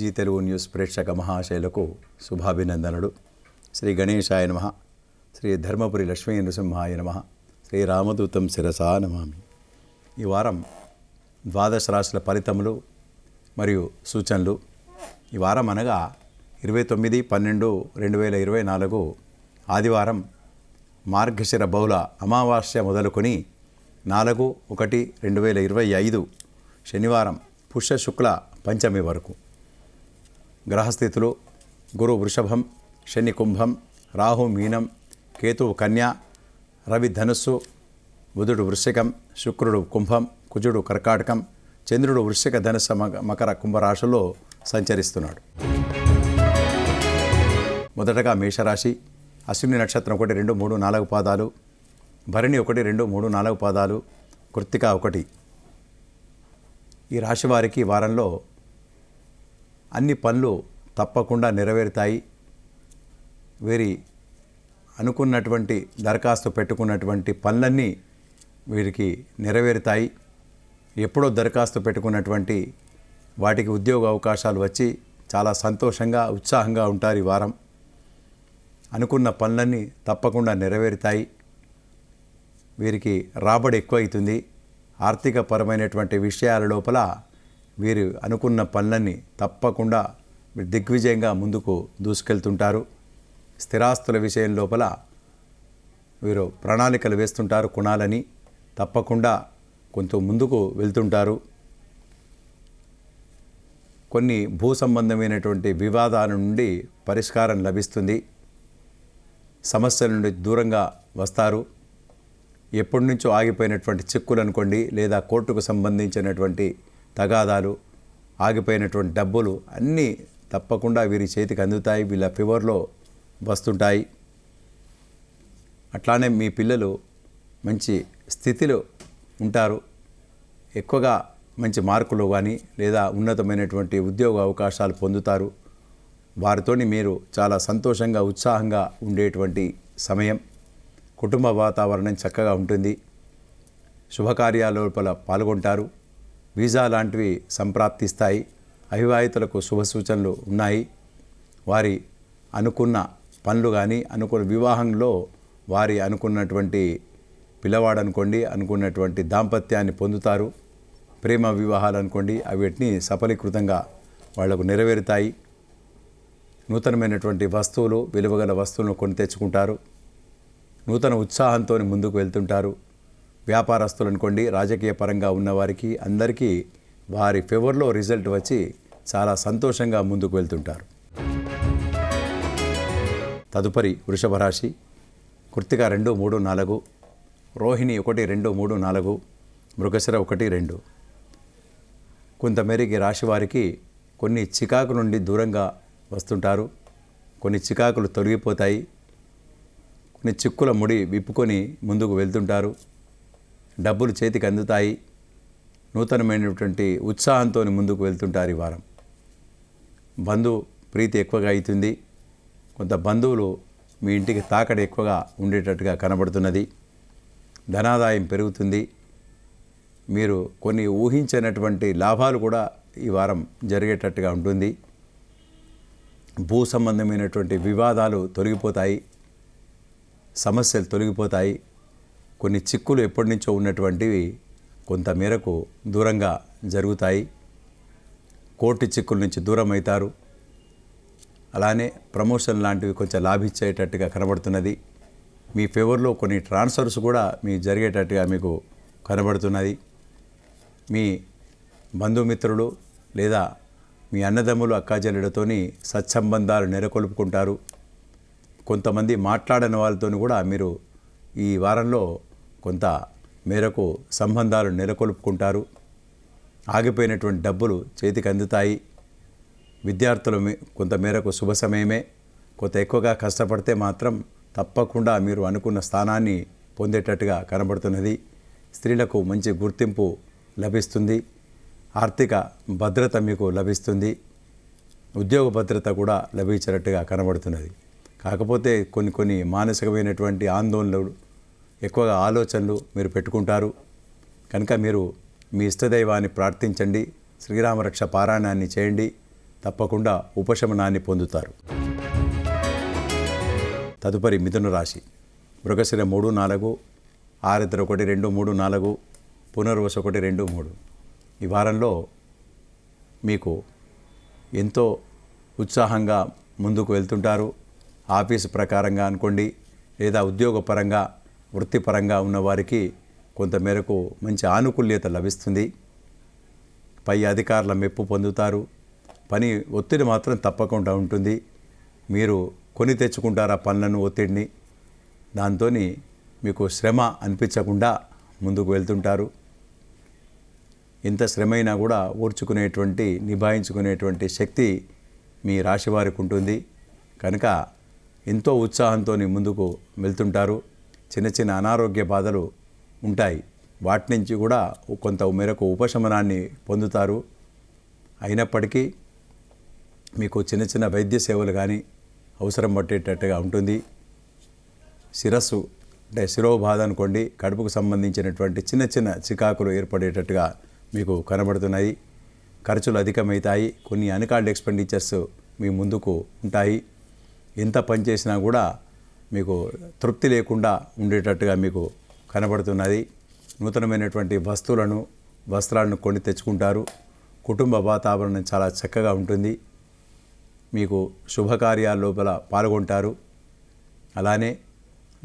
Easy Telugu news ప్రేక్షక మహాశైలకు శుభాభినందనలు. శ్రీ గణేశాయ నమః. శ్రీ ధర్మపురి లక్ష్మీ నృసింహాయ నమః. శ్రీ రామదూతం శిరసా నమామి. ఈ వారం ద్వాదశ రాశుల ఫలితములు మరియు సూచనలు. ఈ వారం అనగా 29/12/2024 ఆదివారం మార్గశిర బహుళ అమావాస్య మొదలుకొని 4/1/2025 శనివారం పుష్య శుక్ల పంచమి వరకు. గ్రహస్థితులు: గురు వృషభం, శని కుంభం, రాహు మీనం, కేతువు కన్య, రవి ధనుస్సు, బుధుడు వృశ్చికం, శుక్రుడు కుంభం, కుజుడు కర్కాటకం, చంద్రుడు వృశ్చిక ధనుస్సు మకర కుంభరాశుల్లో సంచరిస్తున్నాడు. మొదటగా మేషరాశి. అశ్విని నక్షత్రం 1, 2, 3, 4 పాదాలు, భరణి 1, 2, 3, 4 పాదాలు, కృత్తిక 1. ఈ రాశి వారికి వారంలో అన్ని పనులు తప్పకుండా నెరవేరుతాయి. వీరి అనుకున్నటువంటి దరఖాస్తు పెట్టుకున్నటువంటి పనులన్నీ వీరికి నెరవేరుతాయి. ఎప్పుడో దరఖాస్తు పెట్టుకున్నటువంటి వాటికి ఉద్యోగ అవకాశాలు వచ్చి చాలా సంతోషంగా ఉత్సాహంగా ఉంటారు. ఈ వారం అనుకున్న పనులన్నీ తప్పకుండా నెరవేరుతాయి. వీరికి రాబడి ఎక్కువ అవుతుంది. ఆర్థిక పరమైనటువంటి విషయాల లోపల వీరు అనుకున్న పనులన్నీ తప్పకుండా దిగ్విజయంగా ముందుకు దూసుకెళ్తుంటారు. స్థిరాస్తుల విషయం లోపల వీరు ప్రణాళికలు వేస్తుంటారు. కొనాలని తప్పకుండా కొంత ముందుకు వెళ్తుంటారు. కొన్ని భూ సంబంధమైనటువంటి వివాదాల నుండి పరిష్కారం లభిస్తుంది. సమస్యల నుండి దూరంగా వస్తారు. ఎప్పటి నుంచో ఆగిపోయినటువంటి చిక్కులు అనుకోండి, లేదా కోర్టుకు సంబంధించినటువంటి తగాదాలు, ఆగిపోయినటువంటి డబ్బులు అన్నీ తప్పకుండా వీరి చేతికి అందుతాయి. వీళ్ళ ఫేవర్లో వస్తుంటాయి. అట్లానే మీ పిల్లలు మంచి స్థితిలో ఉంటారు. ఎక్కువగా మంచి మార్కులు కానీ లేదా ఉన్నతమైనటువంటి ఉద్యోగ అవకాశాలు పొందుతారు. వారితోని మీరు చాలా సంతోషంగా ఉత్సాహంగా ఉండేటువంటి సమయం. కుటుంబ వాతావరణం చక్కగా ఉంటుంది. శుభకార్యాల లోపల పాల్గొంటారు. వీసా లాంటివి సంప్రాప్తిస్తాయి. అవివాహితులకు శుభ సూచనలు ఉన్నాయి. వారి అనుకున్న పనులు కానీ అనుకున్న వివాహంలో వారి అనుకున్నటువంటి పిల్లవాడు అనుకోండి, అనుకున్నటువంటి దాంపత్యాన్ని పొందుతారు. ప్రేమ వివాహాలు అనుకోండి, అవిటిని సఫలీకృతంగా వాళ్లకు నెరవేరుతాయి. నూతనమైనటువంటి వస్తువులు, విలువగల వస్తువులను కొని తెచ్చుకుంటారు. నూతన ఉత్సాహంతో ముందుకు వెళ్తుంటారు. వ్యాపారస్తులు అనుకోండి, రాజకీయ పరంగా ఉన్నవారికి అందరికీ వారి ఫేవర్లో రిజల్ట్ వచ్చి చాలా సంతోషంగా ముందుకు వెళ్తుంటారు. తదుపరి వృషభ రాశి. కృత్తిక 2, 3, 4, రోహిణి 1, 2, 3, 4, మృగశిర 1, 2. కొంతమేరకు రాశి వారికి కొన్ని చికాకు నుండి దూరంగా వస్తుంటారు. కొన్ని చికాకులు తొలగిపోతాయి. కొన్ని చిక్కుల ముడి విప్పుకొని ముందుకు వెళ్తుంటారు. డబ్బులు చేతికి అందుతాయి. నూతనమైనటువంటి ఉత్సాహంతో ముందుకు వెళ్తుంటారు. ఈ వారం బంధు ప్రీతి ఎక్కువగా అవుతుంది. కొంత బంధువులు మీ ఇంటికి తాకడి ఎక్కువగా ఉండేటట్టుగా కనబడుతున్నది. ధనాదాయం పెరుగుతుంది. మీరు కొన్ని ఊహించినటువంటి లాభాలు కూడా ఈ వారం జరిగేటట్టుగా ఉంటుంది. భూ సంబంధమైనటువంటి వివాదాలు తొలగిపోతాయి. సమస్యలు తొలగిపోతాయి. కొన్ని చిక్కులు ఎప్పటి నుంచో ఉన్నటువంటివి కొంత మేరకు దూరంగా జరుగుతాయి. కోర్టు చిక్కుల నుంచి దూరం అవుతారు. అలానే ప్రమోషన్ లాంటివి కొంచెం లాభించేటట్టుగా కనబడుతున్నది. మీ ఫేవర్లో కొన్ని ట్రాన్స్ఫర్స్ కూడా మీ జరిగేటట్టుగా మీకు కనబడుతున్నది. మీ బంధుమిత్రులు లేదా మీ అన్నదమ్ములు, అక్కాచెల్లెలతోని సత్సంబంధాలు నెలకొల్పుకుంటారు. కొంతమంది మాట్లాడని వాళ్ళతో కూడా మీరు ఈ వారంలో కొంత మేరకు సంబంధాలు నెలకొల్పుకుంటారు. ఆగిపోయినటువంటి డబ్బులు చేతికి అందుతాయి. విద్యార్థులు కొంత మేరకు శుభ సమయమే. కొంత ఎక్కువగా కష్టపడితే మాత్రం తప్పకుండా మీరు అనుకున్న స్థానాన్ని పొందేటట్టుగా కనబడుతున్నది. స్త్రీలకు మంచి గుర్తింపు లభిస్తుంది. ఆర్థిక భద్రత మీకు లభిస్తుంది. ఉద్యోగ భద్రత కూడా లభించినట్టుగా కనబడుతున్నది. కాకపోతే కొన్ని మానసికమైనటువంటి ఆందోళనలు, ఎక్కువగా ఆలోచనలు మీరు పెట్టుకుంటారు. కనుక మీరు మీ ఇష్టదైవాన్ని ప్రార్థించండి. శ్రీరామరక్ష పారాయణాన్ని చేయండి. తప్పకుండా ఉపశమనాన్ని పొందుతారు. తదుపరి మిథున రాశి. మృగశిర 3, 4, ఆరుద్ర 1, 2, 3, 4, పునర్వసు 1, 2, 3. ఈ వారంలో మీకు ఎంతో ఉత్సాహంగా ముందుకు వెళ్తుంటారు. ఆఫీసు ప్రకారంగా అనుకోండి, లేదా ఉద్యోగపరంగా వృత్తిపరంగా ఉన్నవారికి కొంతమేరకు మంచి ఆనుకూల్యత లభిస్తుంది. పై అధికారుల మెప్పు పొందుతారు. పని ఒత్తిడి మాత్రం తప్పకుండా ఉంటుంది. మీరు కొని తెచ్చుకుంటారు ఆ పనులను, ఒత్తిడిని. దాంతో మీకు శ్రమ అనిపించకుండా ముందుకు వెళ్తుంటారు. ఎంత శ్రమైనా కూడా ఓర్చుకునేటువంటి, నిభాయించుకునేటువంటి శక్తి మీ రాశి వారికి ఉంటుంది. కనుక ఎంతో ఉత్సాహంతో ముందుకు వెళ్తుంటారు. చిన్న చిన్న అనారోగ్య బాధలు ఉంటాయి, వాటి నుంచి కూడా కొంత మేరకు ఉపశమనాన్ని పొందుతారు. అయినప్పటికీ మీకు చిన్న చిన్న వైద్య సేవలు కానీ అవసరం పట్టేటట్టుగా ఉంటుంది. శిరస్సు అంటే శిరోబాధ అనుకోండి, కడుపుకు సంబంధించినటువంటి చిన్న చిన్న చికాకులు ఏర్పడేటట్టుగా మీకు కనబడుతున్నాయి. ఖర్చులు అధికమవుతాయి. కొన్ని అన్కాల్డ్ ఎక్స్పెండిచర్స్ మీ ముందుకు ఉంటాయి. ఎంత పని చేసినా కూడా మీకు తృప్తి లేకుండా ఉండేటట్టుగా మీకు కనబడుతున్నది. నూతనమైనటువంటి వస్త్రాలను కొని తెచ్చుకుంటారు. కుటుంబ వాతావరణం చాలా చక్కగా ఉంటుంది. మీకు శుభకార్యాల లోపల పాల్గొంటారు. అలానే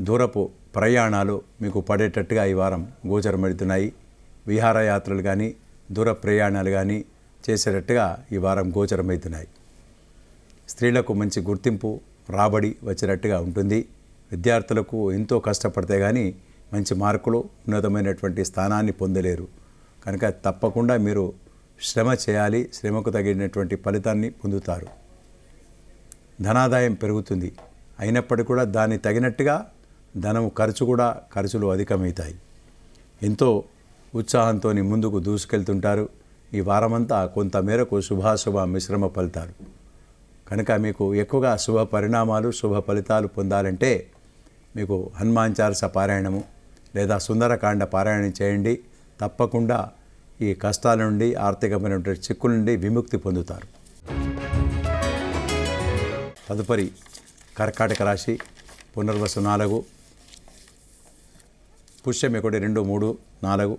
దూరపు ప్రయాణాలు మీకు పడేటట్టుగా ఈ వారం గోచరమవుతున్నాయి. విహారయాత్రలు కానీ దూర ప్రయాణాలు కానీ చేసేటట్టుగా ఈ వారం గోచరమవుతున్నాయి. స్త్రీలకు మంచి గుర్తింపు, రాబడి వచ్చేటట్టుగా ఉంటుంది. విద్యార్థులకు ఎంతో కష్టపడితే కానీ మంచి మార్కులు, ఉన్నతమైనటువంటి స్థానాన్ని పొందలేరు. కనుక తప్పకుండా మీరు శ్రమ చేయాలి. శ్రమకు తగినటువంటి ఫలితాన్ని పొందుతారు. ధనాదాయం పెరుగుతుంది. అయినప్పటికీ కూడా దానికి తగినట్టుగా ఖర్చులు అధికమవుతాయి. ఎంతో ఉత్సాహంతో ముందుకు దూసుకెళ్తుంటారు. ఈ వారమంతా కొంతమేరకు శుభాశుభ మిశ్రమ ఫలితాలు. కనుక మీకు ఎక్కువగా శుభ పరిణామాలు, శుభ ఫలితాలు పొందాలంటే మీకు హనుమాన్ చాలీసా పారాయణము లేదా సుందరకాండ పారాయణం చేయండి. తప్పకుండా ఈ కష్టాల నుండి, ఆర్థికమైనటువంటి చిక్కుల నుండి విముక్తి పొందుతారు. తదుపరి కర్కాటక రాశి. పునర్వసు 4, పుష్యం 1, 2, 3, 4,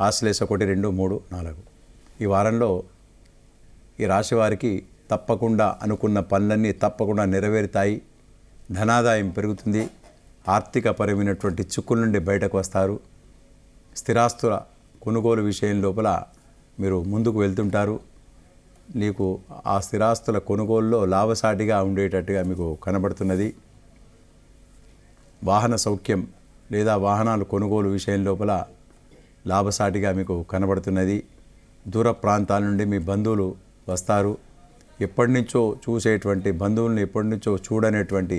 ఆశ్లేష 1, 2, 3, 4. ఈ వారంలో ఈ రాశి వారికి తప్పకుండా అనుకున్న పనులన్నీ తప్పకుండా నెరవేరుతాయి. ధనాదాయం పెరుగుతుంది. ఆర్థికపరమైనటువంటి చిక్కుల నుండి బయటకు వస్తారు. స్థిరాస్తుల కొనుగోలు విషయం లోపల మీరు ముందుకు వెళ్తుంటారు. మీకు ఆ స్థిరాస్తుల కొనుగోలులో లాభసాటిగా ఉండేటట్టుగా మీకు కనబడుతున్నది. వాహన సౌఖ్యం లేదా వాహనాలు కొనుగోలు విషయం లోపల లాభసాటిగా మీకు కనబడుతున్నది. దూర ప్రాంతాల నుండి మీ బంధువులు వస్తారు. ఎప్పటి నుంచో చూసేటువంటి బంధువులను, ఎప్పటి నుంచో చూడనేటువంటి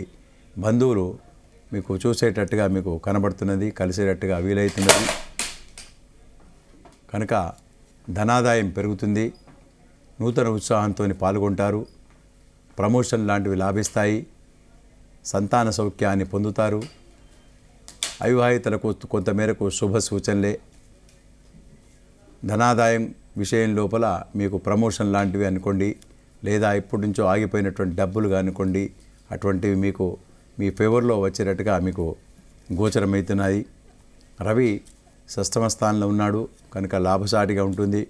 బంధువులు మీకు చూసేటట్టుగా మీకు కనబడుతున్నది, కలిసేటట్టుగా వీలవుతున్నది. కనుక ధనాదాయం పెరుగుతుంది. నూతన ఉత్సాహంతో పాల్గొంటారు. ప్రమోషన్ లాంటివి లాభిస్తాయి. సంతాన సౌఖ్యాన్ని పొందుతారు. అవివాహితులకు కొంతమేరకు శుభ సూచనలే. ధనాదాయం విషయం లోపల మీకు ప్రమోషన్ లాంటివి అనుకోండి, లేదా ఇప్పటి నుంచో ఆగిపోయినటువంటి డబ్బులు అనుకోండి, అటువంటివి మీకు మీ ఫేవర్లో వచ్చేటట్టుగా మీకు గోచరమవుతున్నాయి. రవి షష్ఠమ స్థానంలో ఉన్నాడు కనుక లాభసాటిగా ఉంటుంది.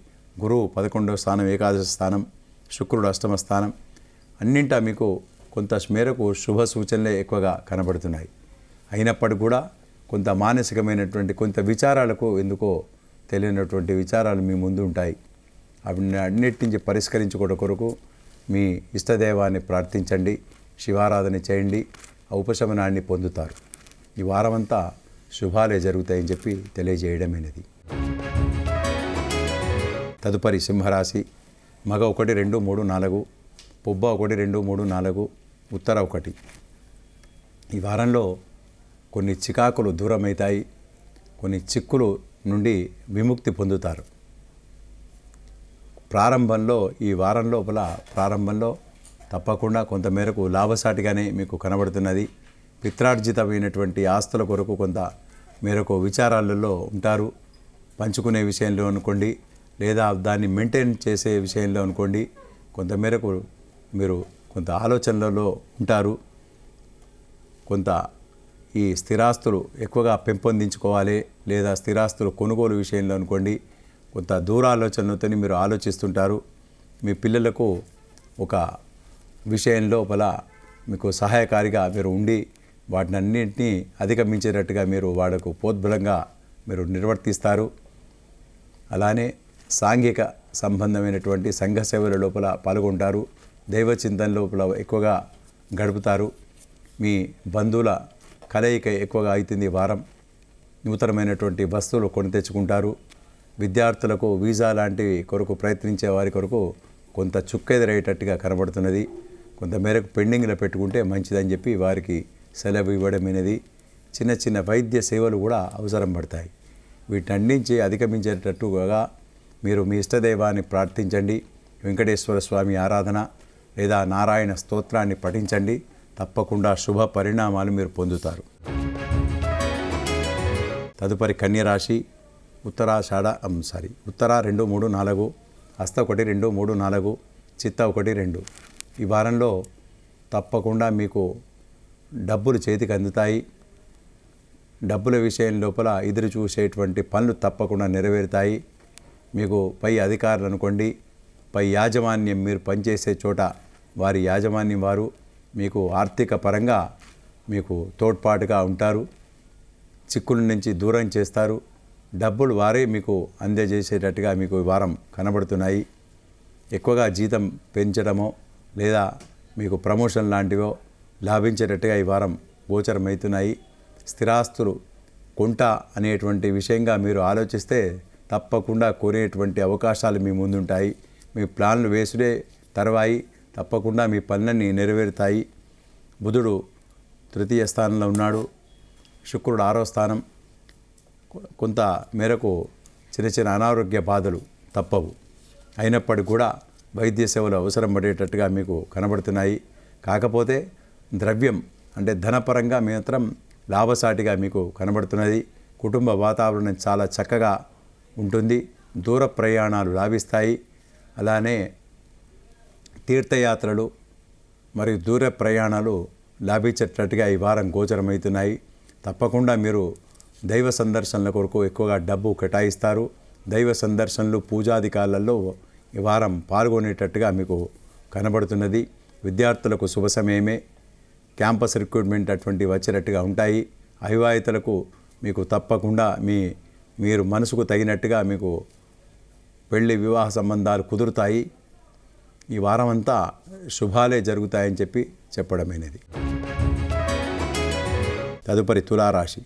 గురువు 11వ స్థానం, ఏకాదశ స్థానం, శుక్రుడు అష్టమ స్థానం, అన్నింటా మీకు కొంత మేరకు శుభ సూచనలే ఎక్కువగా కనబడుతున్నాయి. అయినప్పటికీ కూడా కొంత మానసికమైనటువంటి కొంత విచారాలకు ఎందుకో తెలియనటువంటి విచారాలు మీ ముందు ఉంటాయి. అన్నిటి నుంచి పరిష్కరించుకోవడం కొరకు మీ ఇష్టదైవాన్ని ప్రార్థించండి, శివారాధన చేయండి, ఉపశమనాన్ని పొందుతారు. ఈ వారమంతా శుభాలే జరుగుతాయని చెప్పి తెలియజేయడమైనది. తదుపరి సింహరాశి. మగ 1, 2, 3, 4, పుబ్బ 1, 2, 3, 4, ఉత్తర 1. ఈ వారంలో కొన్ని చికాకులు దూరమవుతాయి. కొన్ని చిక్కులు నుండి విముక్తి పొందుతారు. ఈ వారం లోపల ప్రారంభంలో తప్పకుండా కొంతమేరకు లాభసాటిగానే మీకు కనబడుతున్నది. పిత్రార్జితమైనటువంటి ఆస్తుల కొరకు కొంత మేరకు విచారాలలో ఉంటారు. పంచుకునే విషయంలో అనుకోండి, లేదా దాన్ని మెయింటైన్ చేసే విషయంలో అనుకోండి, కొంతమేరకు మీరు కొంత ఆలోచనలలో ఉంటారు. కొంత ఈ స్థిరాస్తులు ఎక్కువగా పెంపొందించుకోవాలి, లేదా స్థిరాస్తులు కొనుగోలు విషయంలో అనుకోండి, కొంత దూరాలోచనలతో మీరు ఆలోచిస్తుంటారు. మీ పిల్లలకు ఒక విషయం లోపల మీకు సహాయకారిగా మీరు ఉండి వాటిని అన్నింటినీ అధిగమించేటట్టుగా మీరు వాళ్లకు ప్రోద్బలంగా మీరు నిర్వర్తిస్తారు. అలానే సాంఘిక సంబంధమైనటువంటి సంఘ సేవల లోపల పాల్గొంటారు. దైవ చింతన లోపల ఎక్కువగా గడుపుతారు. మీ బంధువుల కలయిక ఎక్కువగా అవుతుంది. వారం నూతనమైనటువంటి వస్తువులు కొని తెచ్చుకుంటారు. విద్యార్థులకు వీసా లాంటివి కొరకు ప్రయత్నించే వారి కొరకు కొంత చుక్కెదురయ్యేటట్టుగా కనబడుతున్నది. కొంతమేరకు పెండింగ్లో పెట్టుకుంటే మంచిదని చెప్పి వారికి సెలవు ఇవ్వడమైనది. చిన్న చిన్న వైద్య సేవలు కూడా అవసరం పడతాయి. వీటన్నించి అధిగమించేటట్టుగా మీరు మీ ఇష్టదైవాన్ని ప్రార్థించండి. వెంకటేశ్వర స్వామి ఆరాధన లేదా నారాయణ స్తోత్రాన్ని పఠించండి. తప్పకుండా శుభ పరిణామాలు మీరు పొందుతారు. తదుపరి కన్యరాశి ఉత్తర 2, 3, 4, హస్త 1, 2, 3, 4, చిత్త 1, 2. ఈ వారంలో తప్పకుండా మీకు డబ్బులు చేతికి అందుతాయి. డబ్బుల విషయం లోపల ఎదురు చూసేటువంటి పనులు తప్పకుండా నెరవేరుతాయి. మీకు పై అధికారులు అనుకోండి, పై యాజమాన్యం మీరు పనిచేసే చోట వారి యాజమాన్యం వారు మీకు ఆర్థిక పరంగా మీకు తోడ్పాటుగా ఉంటారు. చిక్కుల నుంచి దూరం చేస్తారు. డబ్బులు వారే మీకు అందజేసేటట్టుగా మీకు ఈ వారం కనబడుతున్నాయి. ఎక్కువగా జీతం పెంచడమో లేదా మీకు ప్రమోషన్ లాంటివో లాభించేటట్టుగా ఈ వారం గోచరమవుతున్నాయి. స్థిరాస్తులు కొంటా అనేటువంటి విషయంగా మీరు ఆలోచిస్తే తప్పకుండా కొనేటువంటి అవకాశాలు మీ ముందుంటాయి. మీ ప్లాన్లు వేసుడే తర్వాయి తప్పకుండా మీ పనులన్నీ నెరవేరుతాయి. బుధుడు 3వ స్థానంలో ఉన్నాడు. శుక్రుడు 6వ స్థానం. కొంత మేరకు చిన్న చిన్న అనారోగ్య బాధలు తప్పవు. అయినప్పటికీ కూడా వైద్య సేవలు అవసరం పడేటట్టుగా మీకు కనబడుతున్నాయి. కాకపోతే ద్రవ్యం అంటే ధనపరంగా మాత్రం లాభసాటిగా మీకు కనబడుతున్నది. కుటుంబ వాతావరణం చాలా చక్కగా ఉంటుంది. దూర ప్రయాణాలు లాభిస్తాయి. అలానే తీర్థయాత్రలు మరియు దూర ప్రయాణాలు లాభించేటట్టుగా ఈ వారం గోచరమవుతున్నాయి. తప్పకుండా మీరు దైవ సందర్శనల కొరకు ఎక్కువగా డబ్బు కేటాయిస్తారు. దైవ సందర్శనలు పూజాధికారులలో ఈ వారం పాల్గొనేటట్టుగా మీకు కనబడుతున్నది. విద్యార్థులకు శుభ సమయమే. క్యాంపస్ రిక్రూట్మెంట్ అటువంటివి వచ్చేటట్టుగా ఉంటాయి. అవివాహితులకు మీకు తప్పకుండా మీరు మనసుకు తగినట్టుగా మీకు పెళ్లి వివాహ సంబంధాలు కుదురుతాయి. ఈ వారం అంతా శుభాలే జరుగుతాయని చెప్పడమైనది. తదుపరి తులారాశి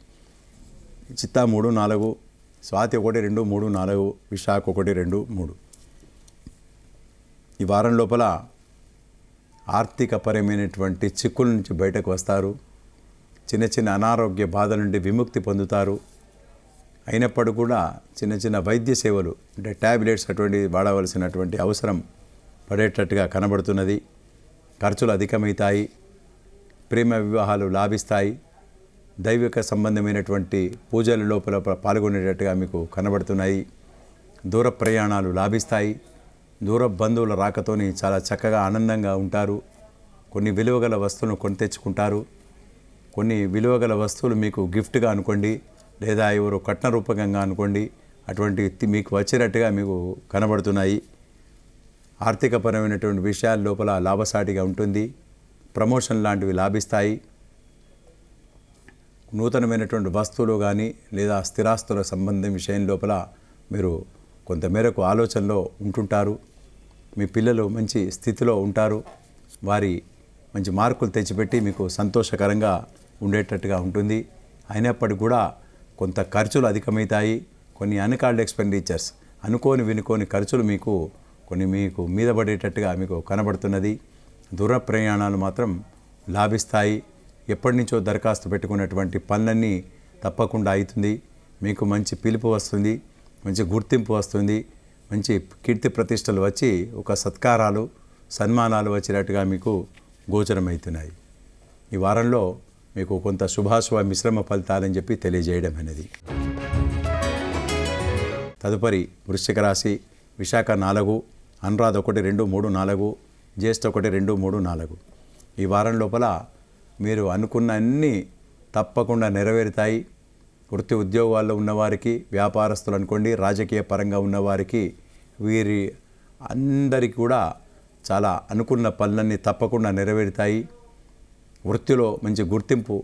చిత్త 3, 4, స్వాతి 1, 2, 3, 4, విశాఖ 1, 2, 3. ఈ వారం లోపల ఆర్థికపరమైనటువంటి చిక్కుల నుంచి బయటకు వస్తారు. చిన్న చిన్న అనారోగ్య బాధల నుండి విముక్తి పొందుతారు. అయినప్పటికీ కూడా చిన్న చిన్న వైద్య సేవలు అంటే ట్యాబ్లెట్స్ అటువంటి వాడవలసినటువంటి అవసరం పడేటట్టుగా కనబడుతున్నది. ఖర్చులు అధికమవుతాయి. ప్రేమ వివాహాలు లాభిస్తాయి. దైవిక సంబంధమైనటువంటి పూజల లోపల పాల్గొనేటట్టుగా మీకు కనబడుతున్నాయి. దూర ప్రయాణాలు లాభిస్తాయి. దూర బంధువుల రాకతోని చాలా చక్కగా ఆనందంగా ఉంటారు. కొన్ని విలువగల వస్తువులను కొని తెచ్చుకుంటారు. కొన్ని విలువగల వస్తువులు మీకు గిఫ్ట్గా అనుకోండి, లేదా ఎవరు కట్న రూపకంగా అనుకోండి, అటువంటి మీకు వచ్చేటట్టుగా మీకు కనబడుతున్నాయి. ఆర్థికపరమైనటువంటి విషయాల లోపల లాభసాటిగా ఉంటుంది. ప్రమోషన్ లాంటివి లాభిస్తాయి. నూతనమైనటువంటి వస్తువులు కానీ లేదా స్థిరాస్తుల సంబంధం విషయం లోపల మీరు కొంతమేరకు ఆలోచనలో ఉంటుంటారు. మీ పిల్లలు మంచి స్థితిలో ఉంటారు. వారి మంచి మార్కులు తెచ్చిపెట్టి మీకు సంతోషకరంగా ఉండేటట్టుగా ఉంటుంది. అయినప్పటికీ కూడా కొంత ఖర్చులు అధికమవుతాయి. కొన్ని అన్కాల్డ్ ఎక్స్పెండిచర్స్ వినుకోని ఖర్చులు మీకు మీద పడేటట్టుగా మీకు కనబడుతున్నది. దూర ప్రయాణాలు మాత్రం లాభిస్తాయి. ఎప్పటి నుంచో దరఖాస్తు పెట్టుకున్నటువంటి పనులన్నీ తప్పకుండా అవుతుంది. మీకు మంచి పిలుపు వస్తుంది, మంచి గుర్తింపు వస్తుంది, మంచి కీర్తి ప్రతిష్టలు వచ్చి ఒక సత్కారాలు సన్మానాలు వచ్చేటట్టుగా మీకు గోచరమవుతున్నాయి. ఈ వారంలో మీకు కొంత శుభాశుభ మిశ్రమ ఫలితాలని తెలియజేయడం అనేది. తదుపరి వృశ్చిక రాశి విశాఖ 4, అనురాధ 1, 2, 3, 4, జ్యేష్ఠ 1, 2, 3, 4. ఈ వారం లోపల మీరు అనుకున్న అన్నీ తప్పకుండా నెరవేరుతాయి. వృత్తి ఉద్యోగాల్లో ఉన్నవారికి, వ్యాపారస్తులు అనుకోండి, రాజకీయ పరంగా ఉన్నవారికి, వీరి అందరికీ కూడా చాలా అనుకున్న పనులన్నీ తప్పకుండా నెరవేరుతాయి. వృత్తిలో మంచి గుర్తింపు,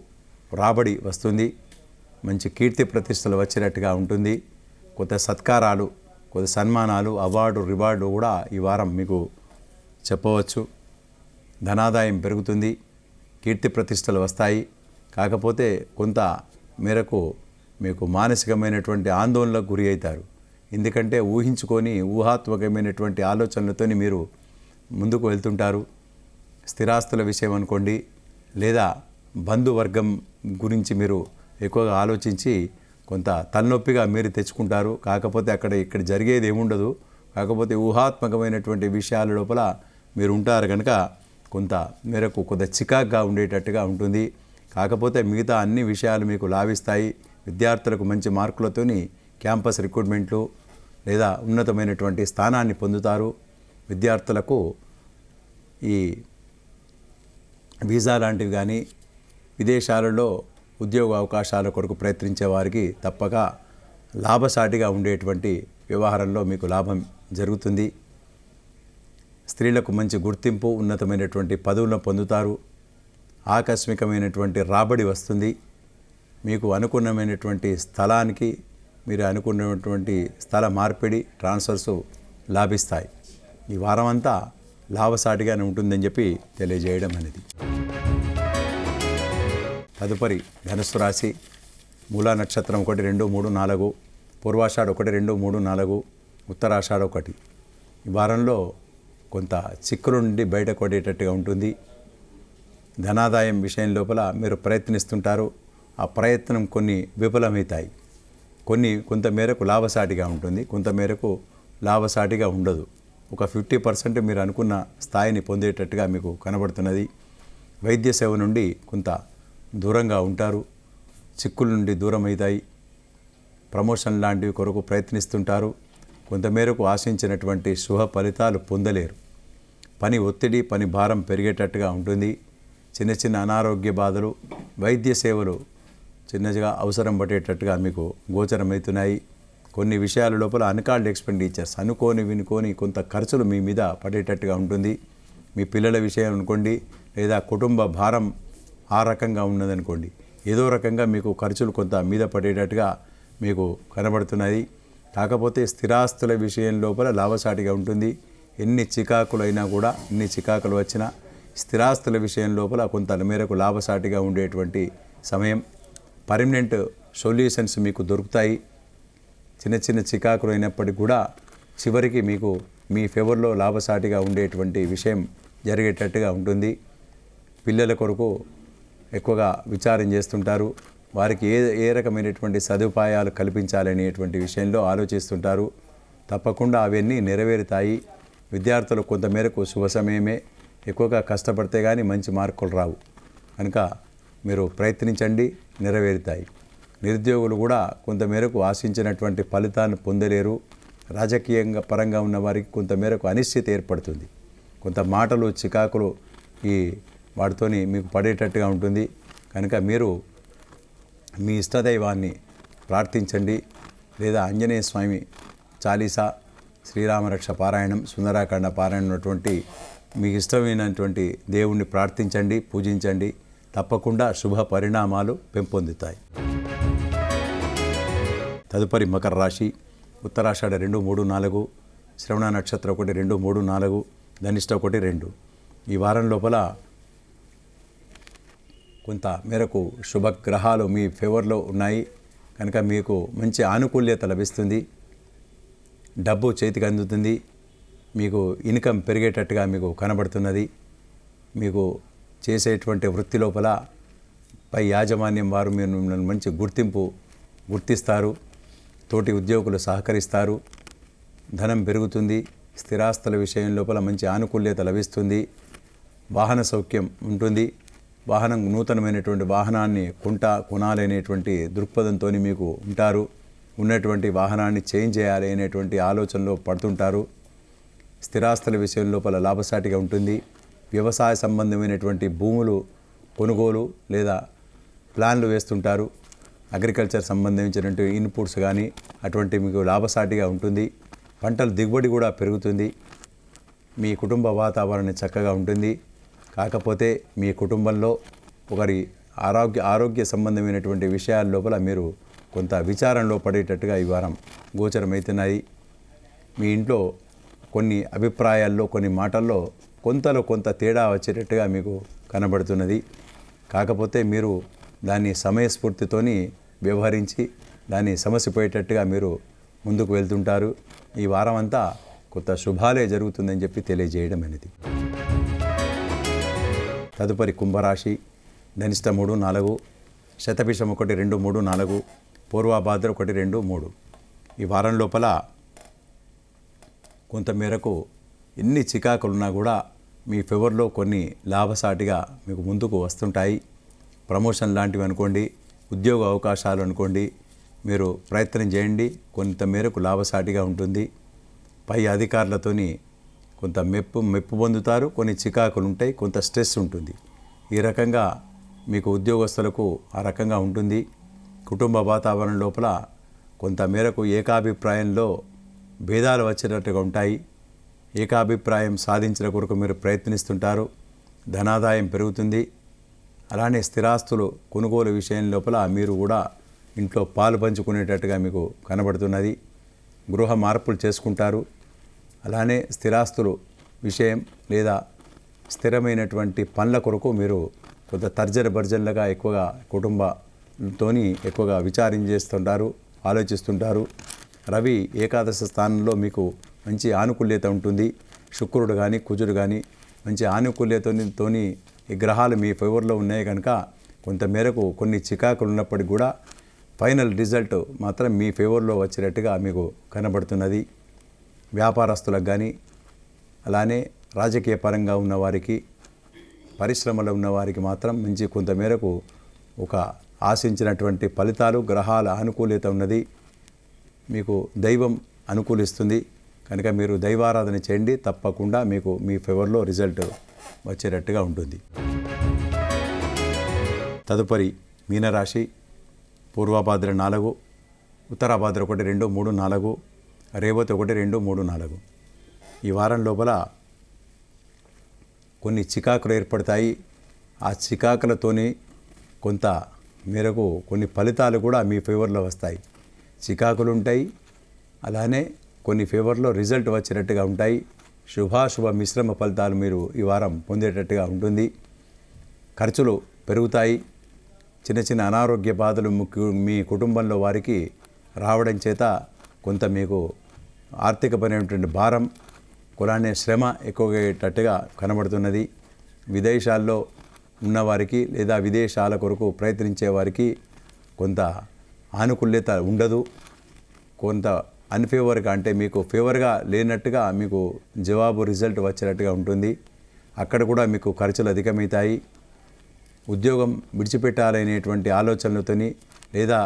రాబడి వస్తుంది. మంచి కీర్తి ప్రతిష్టలు వచ్చినట్టుగా ఉంటుంది. కొత్త సత్కారాలు, కొత్త సన్మానాలు, అవార్డు, రివార్డు కూడా ఈ వారం మీకు చెప్పవచ్చు. ధనాదాయం పెరుగుతుంది, కీర్తి ప్రతిష్టలు వస్తాయి. కాకపోతే కొంత మేరకు మీకు మానసికమైనటువంటి ఆందోళనకు గురి అవుతారు. ఎందుకంటే ఊహించుకొని ఊహాత్మకమైనటువంటి ఆలోచనలతో మీరు ముందుకు వెళ్తుంటారు. స్థిరాస్తుల విషయం అనుకోండి, లేదా బంధువర్గం గురించి మీరు ఎక్కువగా ఆలోచించి కొంత తలనొప్పిగా మీరు తెచ్చుకుంటారు. కాకపోతే ఇక్కడ జరిగేది ఏముండదు. కాకపోతే ఊహాత్మకమైనటువంటి విషయాల లోపల మీరు ఉంటారు కనుక కొంత మేరకు కొంత చికాగ్గా ఉండేటట్టుగా ఉంటుంది. కాకపోతే మిగతా అన్ని విషయాలు మీకు లాభిస్తాయి. విద్యార్థులకు మంచి మార్కులతోని క్యాంపస్ రిక్రూట్మెంట్లు లేదా ఉన్నతమైనటువంటి స్థానాన్ని పొందుతారు. విద్యార్థులకు ఈ వీసా లాంటివి కానీ, విదేశాలలో ఉద్యోగ అవకాశాల కొరకు ప్రయత్నించే వారికి తప్పక లాభసాటిగా ఉండేటువంటి వ్యవహారంలో మీకు లాభం జరుగుతుంది. స్త్రీలకు మంచి గుర్తింపు, ఉన్నతమైనటువంటి పదవులను పొందుతారు. ఆకస్మికమైనటువంటి రాబడి వస్తుంది. మీకు అనుకున్నమైనటువంటి స్థలానికి మీరు అనుకున్నటువంటి స్థల మార్పిడి, ట్రాన్స్ఫర్స్ లాభిస్తాయి. ఈ వారం అంతా లాభసాటిగానే ఉంటుందని చెప్పి తెలియజేయడం అనేది. తదుపరి ధనుస్సు రాశి. మూలా నక్షత్రం 1, 2, 3, 4, పూర్వాషాఢ 1, 2, 3, 4, ఉత్తరాషాఢ 1. ఈ వారంలో కొంత చిక్కుల నుండి బయటపడేటట్టుగా ఉంటుంది. ధనాదాయం విషయం లోపల మీరు ప్రయత్నిస్తుంటారు. ఆ ప్రయత్నం కొన్ని విఫలమవుతాయి. కొంత మేరకు లాభసాటిగా ఉంటుంది, కొంత మేరకు లాభసాటిగా ఉండదు. ఒక 50% మీరు అనుకున్న స్థాయిని పొందేటట్టుగా మీకు కనబడుతున్నది. వైద్య సేవ నుండి కొంత దూరంగా ఉంటారు. చిక్కుల నుండి దూరం అవుతాయి. ప్రమోషన్ లాంటివి కొరకు ప్రయత్నిస్తుంటారు. కొంతమేరకు ఆశించినటువంటి శుభ ఫలితాలు పొందలేరు. పని ఒత్తిడి, పని భారం పెరిగేటట్టుగా ఉంటుంది. చిన్న చిన్న అనారోగ్య బాధలు, వైద్య సేవలు చిన్నగా అవసరం పడేటట్టుగా మీకు గోచరమవుతున్నాయి. కొన్ని విషయాల లోపల అన్కాల్డ్ ఎక్స్పెండిచర్స్, వినుకోని కొంత ఖర్చులు మీ మీద పడేటట్టుగా ఉంటుంది. మీ పిల్లల విషయం అనుకోండి, లేదా కుటుంబ భారం ఆ రకంగా ఉన్నదనుకోండి, ఏదో రకంగా మీకు ఖర్చులు కొంత మీద పడేటట్టుగా మీకు కనబడుతున్నది. కాకపోతే స్థిరాస్తుల విషయం లోపల లాభసాటిగా ఉంటుంది. ఎన్ని చికాకులు వచ్చినా స్థిరాస్తుల విషయం లోపల కొంత మేరకు లాభసాటిగా ఉండేటువంటి సమయం. పర్మనెంట్ సొల్యూషన్స్ మీకు దొరుకుతాయి. చిన్న చిన్న చికాకులు అయినప్పటికీ కూడా చివరికి మీకు మీ ఫేవర్లో లాభసాటిగా ఉండేటువంటి విషయం జరిగేటట్టుగా ఉంటుంది. పిల్లల కొరకు ఎక్కువగా విచారం చేస్తుంటారు. వారికి ఏ రకమైనటువంటి సదుపాయాలు కల్పించాలనేటువంటి విషయంలో ఆలోచిస్తుంటారు. తప్పకుండా అవన్నీ నెరవేరుతాయి. విద్యార్థులు కొంతమేరకు శుభ సమయమే. ఎక్కువగా కష్టపడితే కానీ మంచి మార్కులు రావు కనుక మీరు ప్రయత్నించండి, నెరవేరుతాయి. నిరుద్యోగులు కూడా కొంతమేరకు ఆశించినటువంటి ఫలితాన్ని పొందలేరు. రాజకీయంగా పరంగా ఉన్న వారికి కొంతమేరకు అనిశ్చితి ఏర్పడుతుంది. కొంత మాటలు, చికాకులు వాటితోని మీకు పడేటట్టుగా ఉంటుంది. కనుక మీరు మీ ఇష్టదైవాన్ని ప్రార్థించండి. లేదా ఆంజనేయ స్వామి చాలీసా, శ్రీరామరక్ష పారాయణం, సుందరాకాండ పారాయణం ఉన్నటువంటి మీకు ఇష్టమైనటువంటి దేవుణ్ణి ప్రార్థించండి, పూజించండి. తప్పకుండా శుభ పరిణామాలు పెంపొందుతాయి. తదుపరి మకర రాశి. ఉత్తరాషాఢ 2, 3, 4, శ్రవణ నక్షత్రం 1, 2, 3, 4, ధనిష్ట 1, 2. ఈ వారం లోపల కొంత మేరకు శుభగ్రహాలు మీ ఫేవర్లో ఉన్నాయి కనుక మీకు మంచి ఆనుకూల్యత లభిస్తుంది. డబ్బు చేతికి అందుతుంది. మీకు ఇన్కమ్ పెరిగేటట్టుగా మీకు కనబడుతున్నది. మీకు చేసేటువంటి వృత్తి లోపల పై యాజమాన్యం వారు మీరు మంచి గుర్తిస్తారు. తోటి ఉద్యోగులు సహకరిస్తారు. ధనం పెరుగుతుంది. స్థిరాస్తుల విషయం లోపల మంచి ఆనుకూల్యత లభిస్తుంది. వాహన సౌఖ్యం ఉంటుంది. నూతనమైనటువంటి వాహనాన్ని కొనాలనేటువంటి దృక్పథంతో మీకు ఉంటారు. ఉన్నటువంటి వాహనాన్ని చేంజ్ చేయాలి అనేటువంటి ఆలోచనలో పడుతుంటారు. స్థిరాస్తుల విషయం లోపల లాభసాటిగా ఉంటుంది. వ్యవసాయ సంబంధమైనటువంటి భూములు కొనుగోలు లేదా ప్లాన్లు వేస్తుంటారు. అగ్రికల్చర్ సంబంధించినటువంటి ఇన్పుట్స్ కానీ అటువంటి మీకు లాభసాటిగా ఉంటుంది. పంటల దిగుబడి కూడా పెరుగుతుంది. మీ కుటుంబ వాతావరణం చక్కగా ఉంటుంది. కాకపోతే మీ కుటుంబంలో ఒకరి ఆరోగ్య సంబంధమైనటువంటి విషయాల లోపల మీరు కొంత విచారంలో పడేటట్టుగా ఈ వారం గోచరమవుతున్నాయి. మీ ఇంట్లో కొన్ని అభిప్రాయాల్లో కొన్ని మాటల్లో కొంత తేడా వచ్చేటట్టుగా మీకు కనబడుతున్నది. కాకపోతే మీరు దాన్ని సమయస్ఫూర్తితోని వ్యవహరించి దాన్ని సమసిపోయేటట్టుగా మీరు ముందుకు వెళ్తుంటారు. ఈ వారం అంతా కొత్త శుభాలే జరుగుతుందని చెప్పి తెలియజేయడం అనేది. తదుపరి కుంభరాశి. ధనిష్ట 3, 4, శతభిషం 1, 2, 3, 4, పూర్వభాద్ర 1, 2, 3. ఈ వారం లోపల కొంతమేరకు ఎన్ని చికాకులున్నా కూడా మీ ఫేవర్లో కొన్ని లాభసాటిగా మీకు ముందుకు వస్తుంటాయి. ప్రమోషన్ లాంటివి అనుకోండి, ఉద్యోగ అవకాశాలు అనుకోండి, మీరు ప్రయత్నం చేయండి. కొంతమేరకు లాభసాటిగా ఉంటుంది. పై అధికారులతోని కొంత మెప్పు పొందుతారు. కొన్ని చికాకులు ఉంటాయి, కొంత స్ట్రెస్ ఉంటుంది. ఈ రకంగా మీకు ఉద్యోగస్తులకు ఆ రకంగా ఉంటుంది. కుటుంబ వాతావరణం లోపల కొంతమేరకు ఏకాభిప్రాయంలో భేదాలు వచ్చేటట్టుగా ఉంటాయి. ఏకాభిప్రాయం సాధించిన కొరకు మీరు ప్రయత్నిస్తుంటారు. ధనాదాయం పెరుగుతుంది. అలానే స్థిరాస్తులు కొనుగోలు విషయం లోపల మీరు కూడా ఇంట్లో పాలు పంచుకునేటట్టుగా మీకు కనబడుతున్నది. గృహ మార్పులు చేసుకుంటారు. అలానే స్థిరాస్తులు విషయం లేదా స్థిరమైనటువంటి పనుల కొరకు మీరు కొంత తర్జన భర్జనలుగా ఎక్కువగా కుటుంబంతోని ఎక్కువగా విచారించేస్తుంటారు, ఆలోచిస్తుంటారు. రవి ఏకాదశ స్థానంలో మీకు మంచి ఆనుకూల్యత ఉంటుంది. శుక్రుడు కానీ కుజుడు కానీ మంచి ఆనుకూల్యతతోని ఈ గ్రహాలు మీ ఫేవర్లో ఉన్నాయి కనుక కొంతమేరకు కొన్ని చికాకులు ఉన్నప్పటికీ కూడా ఫైనల్ రిజల్ట్ మాత్రం మీ ఫేవర్లో వచ్చేటట్టుగా మీకు కనబడుతున్నది. వ్యాపారస్తులకు కానీ అలానే రాజకీయ పరంగా ఉన్నవారికి, పరిశ్రమలో ఉన్నవారికి మాత్రం మంచి కొంతమేరకు ఒక ఆశించినటువంటి ఫలితాలు, గ్రహాల అనుకూల్యత ఉన్నది. మీకు దైవం అనుకూలిస్తుంది కనుక మీరు దైవారాధన చేయండి. తప్పకుండా మీకు మీ ఫేవర్లో రిజల్ట్ వచ్చేటట్టుగా ఉంటుంది. తదుపరి మీనరాశి. పూర్వభాద్ర 4, ఉత్తరాభాద్ర 1, 2, 3, 4, రేవతి 1, 2, 3, 4. ఈ వారం లోపల కొన్ని చికాకులు ఏర్పడతాయి. ఆ చికాకులతోని కొంత మేరకు కొన్ని ఫలితాలు కూడా మీ ఫేవర్లో వస్తాయి. చికాకులు ఉంటాయి, అలానే కొన్ని ఫేవర్లో రిజల్ట్ వచ్చేటట్టుగా ఉంటాయి. శుభాశుభ మిశ్రమ ఫలితాలు మీరు ఈ వారం పొందేటట్టుగా ఉంటుంది. ఖర్చులు పెరుగుతాయి. చిన్న చిన్న అనారోగ్య బాధలు మీ కుటుంబంలో వారికి రావడం చేత కొంత మీకు ఆర్థికపరమైనటువంటి భారం, కులానే శ్రమ ఎక్కువయ్యేటట్టుగా కనబడుతున్నది. విదేశాల్లో ఉన్నవారికి లేదా విదేశాల కొరకు ప్రయత్నించే వారికి కొంత ఆనుకూల్యత ఉండదు. కొంత అన్ఫేవర్గా అంటే మీకు ఫేవర్గా లేనట్టుగా మీకు జవాబు రిజల్ట్ వచ్చేటట్టుగా ఉంటుంది. అక్కడ కూడా మీకు ఖర్చులు అధికమవుతాయి. ఉద్యోగం విడిచిపెట్టాలనేటువంటి ఆలోచనలతోని లేదా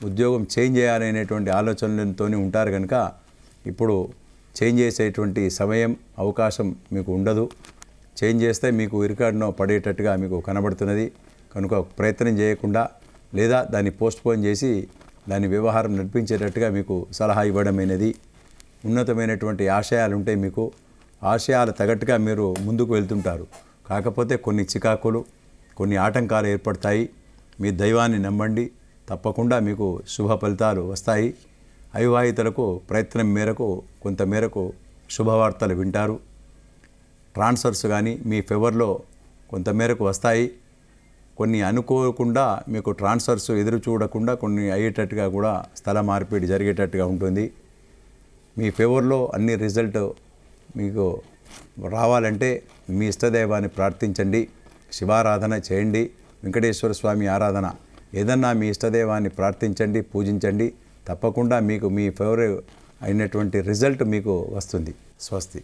ఉద్యోగం చేంజ్ చేయాలనేటువంటి ఆలోచనలతో ఉంటారు కనుక ఇప్పుడు చేంజ్ చేసేటువంటి సమయం, అవకాశం మీకు ఉండదు. చేంజ్ చేస్తే మీకు ఇరుకాడునో పడేటట్టుగా మీకు కనబడుతున్నది కనుక ప్రయత్నం చేయకుండా లేదా దాన్ని పోస్ట్పోన్ చేసి దాని వ్యవహారం నడిపించేటట్టుగా మీకు సలహా ఇవ్వడమైనది. ఉన్నతమైనటువంటి ఆశయాలు ఉంటాయి మీకు. ఆశయాలు తగ్గట్టుగా మీరు ముందుకు వెళ్తుంటారు. కాకపోతే కొన్ని చికాకులు, కొన్ని ఆటంకాలు ఏర్పడతాయి. మీ దైవాన్ని నమ్మండి, తప్పకుండా మీకు శుభ ఫలితాలు వస్తాయి. అవివాహితులకు ప్రయత్నం మేరకు కొంతమేరకు శుభవార్తలు వింటారు. ట్రాన్స్ఫర్స్ కానీ మీ ఫేవర్లో కొంతమేరకు వస్తాయి. కొన్ని అనుకోకుండా మీకు ట్రాన్స్ఫర్స్ ఎదురు చూడకుండా కొన్ని అయ్యేటట్టుగా కూడా స్థల మార్పిడి జరిగేటట్టుగా ఉంటుంది. మీ ఫేవర్లో అన్ని రిజల్ట్ మీకు రావాలంటే మీ ఇష్టదైవాన్ని ప్రార్థించండి, శివారాధన చేయండి, వెంకటేశ్వర స్వామి ఆరాధన ఏదన్నా మీ ఇష్టదైవాన్ని ప్రార్థించండి, పూజించండి. తప్పకుండా మీకు మీ ఫేవర్ అయినటువంటి రిజల్ట్ మీకు వస్తుంది. స్వస్తి.